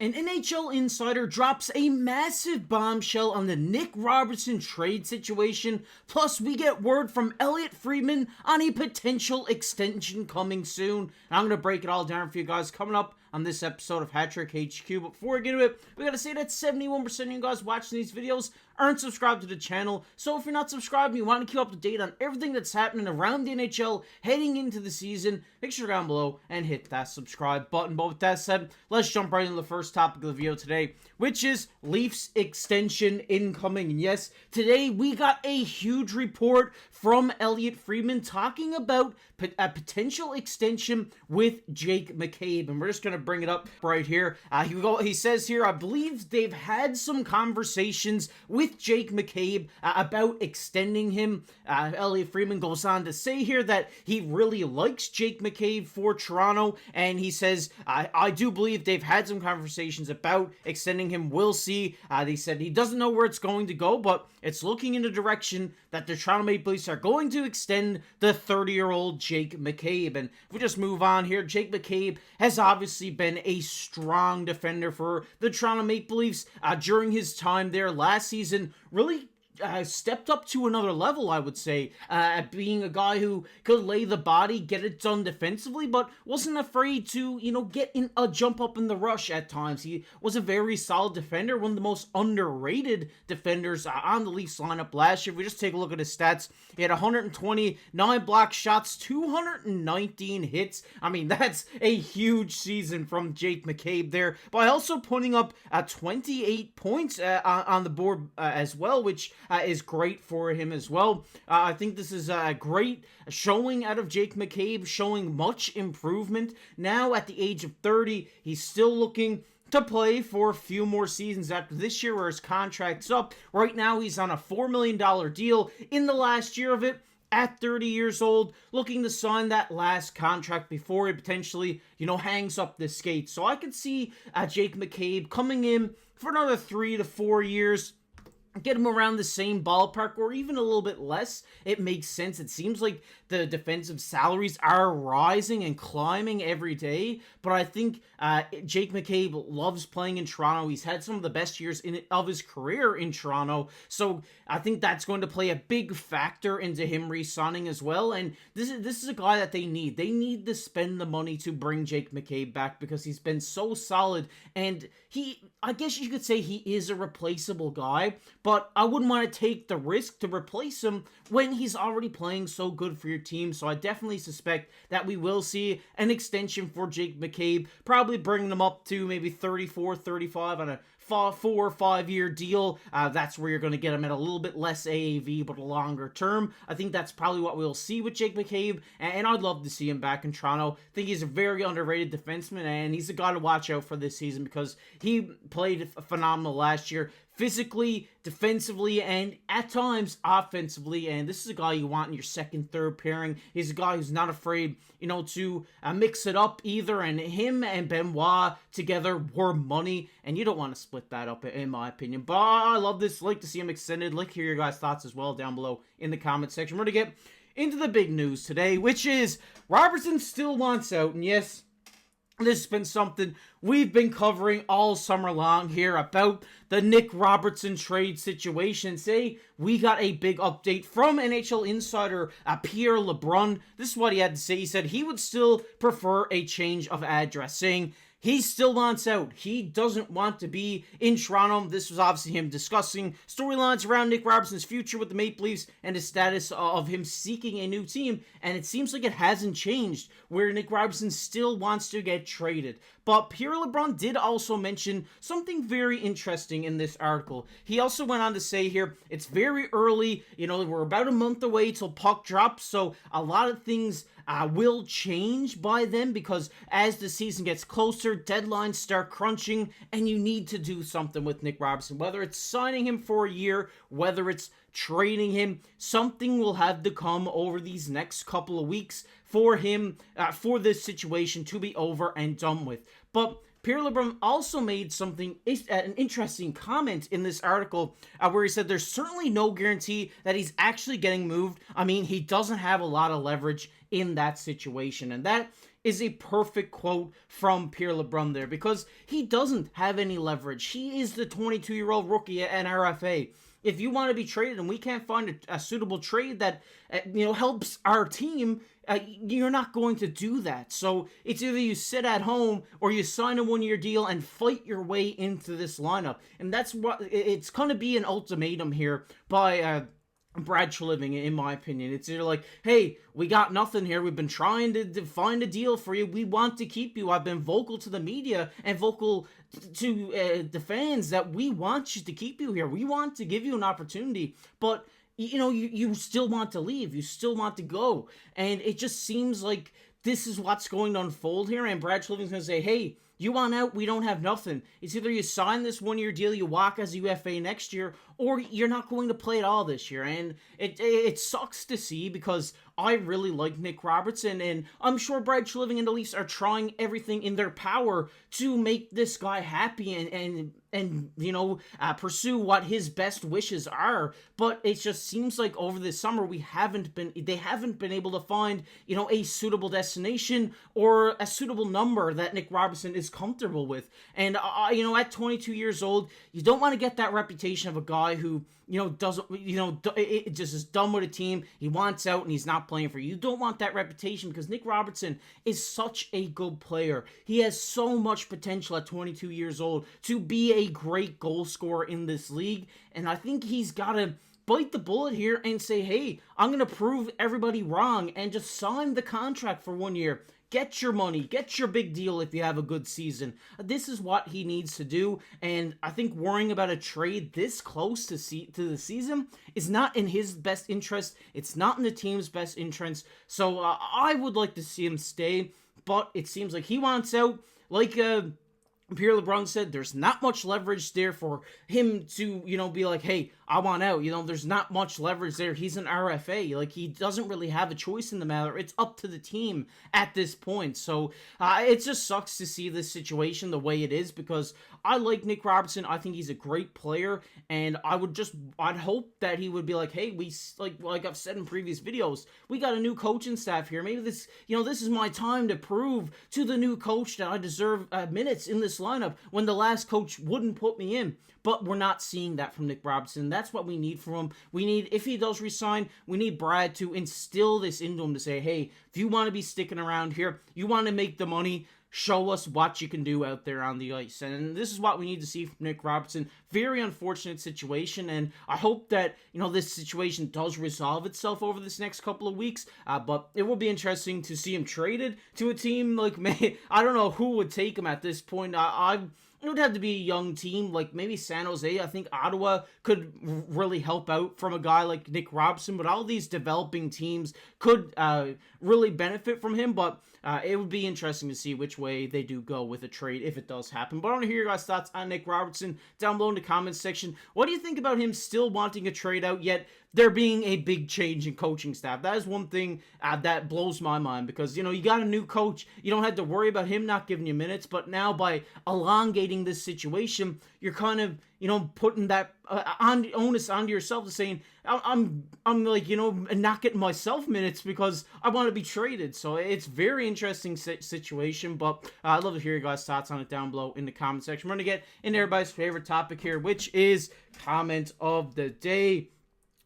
An NHL insider drops a massive bombshell on the Nick Robertson trade situation, plus we get word from Elliotte Friedman on a potential extension coming soon. I'm going to break it all down for you guys coming up on this episode of Hat Trick HQ. But before we get into it, we got to say that 71% of you guys watching these videos aren't subscribed to the channel. So if you're not subscribed and you want to keep up to date on everything that's happening around the NHL heading into the season, make sure down below and hit that subscribe button. But with that said, let's jump right into the first topic of the video today, which is Leafs extension incoming. And yes, today we got a huge report from Elliotte Friedman talking about a potential extension with Jake McCabe, and we're just going to bring it up right here. He says here, I believe they've had some conversations with Jake McCabe about extending him. Elliotte Friedman goes on to say here that he really likes Jake McCabe for Toronto, and he says, I do believe they've had some conversations about extending him. We'll see. They said he doesn't know where it's going to go, but it's looking in the direction that the Toronto Maple Leafs are going to extend the 30-year-old Jake McCabe. And if we just move on here, Jake McCabe has obviously been a strong defender for the Toronto Maple Leafs during his time there last season. Really stepped up to another level, I would say, at being a guy who could lay the body, get it done defensively, but wasn't afraid to, get in a jump up in the rush at times. He was a very solid defender, one of the most underrated defenders on the Leafs lineup last year. If we just take a look at his stats, he had 129 block shots, 219 hits. I mean, that's a huge season from Jake McCabe there, by also putting up 28 points on the board as well, which is great for him as well. I think this is a great showing out of Jake McCabe, showing much improvement. Now at the age of 30, he's still looking to play for a few more seasons after this year where his contract's up. Right now, he's on a $4 million deal in the last year of it. At 30 years old, looking to sign that last contract before he potentially, hangs up the skates. So I could see Jake McCabe coming in for another 3 to 4 years, get him around the same ballpark or even a little bit less. It makes sense. It seems like the defensive salaries are rising and climbing every day, but I think Jake McCabe loves playing in Toronto. He's had some of the best years of his career in Toronto, so I think that's going to play a big factor into him re-signing as well. And this is a guy that they need. They need to spend the money to bring Jake McCabe back because he's been so solid, and I guess you could say he is a replaceable guy, but I wouldn't want to take the risk to replace him when he's already playing so good for your team. So I definitely suspect that we will see an extension for Jake McCabe, probably bringing him up to maybe 34, 35 on a 4 or 5 year deal. That's where you're going to get him at a little bit less AAV, but a longer term. I think that's probably what we'll see with Jake McCabe, and I'd love to see him back in Toronto. I think he's a very underrated defenseman, and he's a guy to watch out for this season because he played phenomenal last year, physically, defensively, and at times offensively. And this is a guy you want in your second, third pairing. He's a guy who's not afraid, to mix it up either. And him and Benoit together were money, and you don't want to split that up, in my opinion. But I love this. Like to see him extended. Like to hear your guys' thoughts as well down below in the comment section. We're going to get into the big news today, which is Robertson still wants out. And yes, this has been something we've been covering all summer long here about the Nick Robertson trade situation. Say we got a big update from NHL insider Pierre LeBrun. This is what he had to say. He said he would still prefer a change of address, saying he still wants out. He doesn't want to be in Toronto. This was obviously him discussing storylines around Nick Robertson's future with the Maple Leafs and the status of him seeking a new team. And it seems like it hasn't changed, where Nick Robertson still wants to get traded. But Pierre LeBrun did also mention something very interesting in this article. He also went on to say here, it's very early. We're about a month away till puck drops. So a lot of things will change by then, because as the season gets closer, deadlines start crunching, and you need to do something with Nick Robertson. Whether it's signing him for a year, whether it's trading him, something will have to come over these next couple of weeks for him, for this situation to be over and done with. But Pierre LeBrun also made an interesting comment in this article where he said there's certainly no guarantee that he's actually getting moved. I mean, he doesn't have a lot of leverage in that situation, and that is a perfect quote from Pierre LeBrun there, because he doesn't have any leverage. He is the 22-year-old rookie at RFA. If you want to be traded and we can't find a suitable trade that helps our team, you're not going to do that. So it's either you sit at home or you sign a one-year deal and fight your way into this lineup. And that's what it's going to be, an ultimatum here by Brad Treliving, in my opinion. It's either like, hey, we got nothing here. We've been trying to find a deal for you. We want to keep you. I've been vocal to the media and vocal to the fans that we want you to keep you here. We want to give you an opportunity, but you still want to leave. You still want to go. And it just seems like this is what's going to unfold here. And Brad Treliving's going to say, hey, you want out? We don't have nothing. It's either you sign this one-year deal, you walk as a UFA next year, or you're not going to play at all this year. And it sucks to see, because I really like Nick Robertson, and I'm sure Brad Treliving and the Leafs are trying everything in their power to make this guy happy and pursue what his best wishes are. But it just seems like over this summer they haven't been able to find a suitable destination or a suitable number that Nick Robertson is comfortable with. And at 22 years old, you don't want to get that reputation of a guy who it just is done with a team. He wants out and he's not playing for you. You don't want that reputation, because Nick Robertson is such a good player. He has so much potential at 22 years old to be a great goal scorer in this league, and I think he's got to bite the bullet here and say, hey, I'm going to prove everybody wrong and just sign the contract for 1 year. Get your money. Get your big deal if you have a good season. This is what he needs to do, and I think worrying about a trade this close to the season is not in his best interest. It's not in the team's best interest, so I would like to see him stay, but it seems like he wants out. Like Pierre LeBrun said, there's not much leverage there for him to, be like, hey, I want out. There's not much leverage there. He's an RFA. Like, he doesn't really have a choice in the matter. It's up to the team at this point. So, it just sucks to see this situation the way it is, because I like Nick Robertson. I think he's a great player, and I'd hope that he would be like, hey, like I've said in previous videos, we got a new coaching staff here. Maybe this is my time to prove to the new coach that I deserve minutes in this lineup when the last coach wouldn't put me in. But we're not seeing that from Nick Robertson. That's what we need from him. If he does resign, we need Brad to instill this into him to say, hey, if you want to be sticking around here, you want to make the money, show us what you can do out there on the ice. And this is what we need to see from Nick Robertson. Very unfortunate situation, and I hope that this situation does resolve itself over this next couple of weeks. But it will be interesting to see him traded to a team like I don't know who would take him at this point. It would have to be a young team, like maybe San Jose. I think Ottawa could really help out from a guy like Nick Robertson, but all these developing teams could really benefit from him. But it would be interesting to see which way they do go with a trade if it does happen. But I want to hear your guys' thoughts on Nick Robertson down below in the comments section. What do you think about him still wanting a trade out, yet there being a big change in coaching staff? That is one thing that blows my mind, because you got a new coach. You don't have to worry about him not giving you minutes, but now by elongating this situation, you're kind of putting that onus onto yourself, to saying I'm like not getting myself minutes because I want to be traded. So it's very interesting situation, but I'd love to hear your guys' thoughts on it down below in the comment section. We're gonna get into everybody's favorite topic here, which is comment of the day.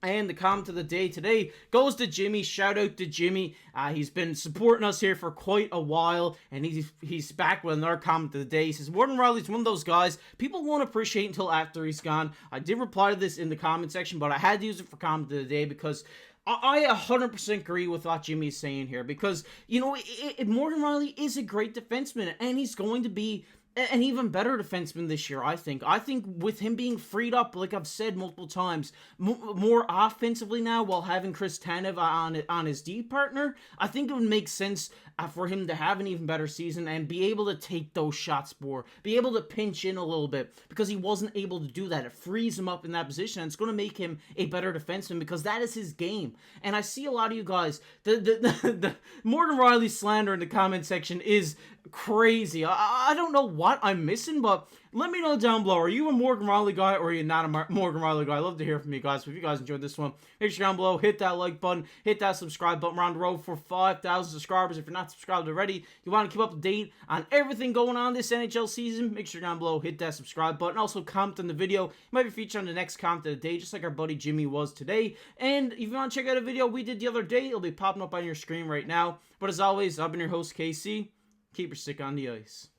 And the comment of the day today goes to Jimmy. Shout out to Jimmy. He's been supporting us here for quite a while, and he's back with another comment of the day. He says, Morgan Rielly's one of those guys people won't appreciate until after he's gone. I did reply to this in the comment section, but I had to use it for comment of the day because I 100% agree with what Jimmy's saying here, because, Morgan Rielly is a great defenseman, and he's going to be an even better defenseman this year, I think. I think with him being freed up, like I've said multiple times, more offensively now while having Chris Tanev on his D partner, I think it would make sense for him to have an even better season and be able to take those shots more, be able to pinch in a little bit, because he wasn't able to do that. It frees him up in that position, and it's going to make him a better defenseman because that is his game. And I see a lot of you guys, the Morgan Rielly slander in the comment section is crazy. I don't know what I'm missing, but let me know down below. Are you a Morgan Riley guy or are you not a Morgan Riley guy? I'd love to hear from you guys. So if you guys enjoyed this one, make sure down below, hit that like button, hit that subscribe button. We're on the road for 5,000 subscribers. If you're not subscribed already, you want to keep up to date on everything going on this NHL season, make sure down below, hit that subscribe button. Also, comment on the video. You might be featured on the next comment of the day, just like our buddy Jimmy was today. And if you want to check out a video we did the other day, it'll be popping up on your screen right now. But as always, I've been your host, KC. Keep your stick on the ice.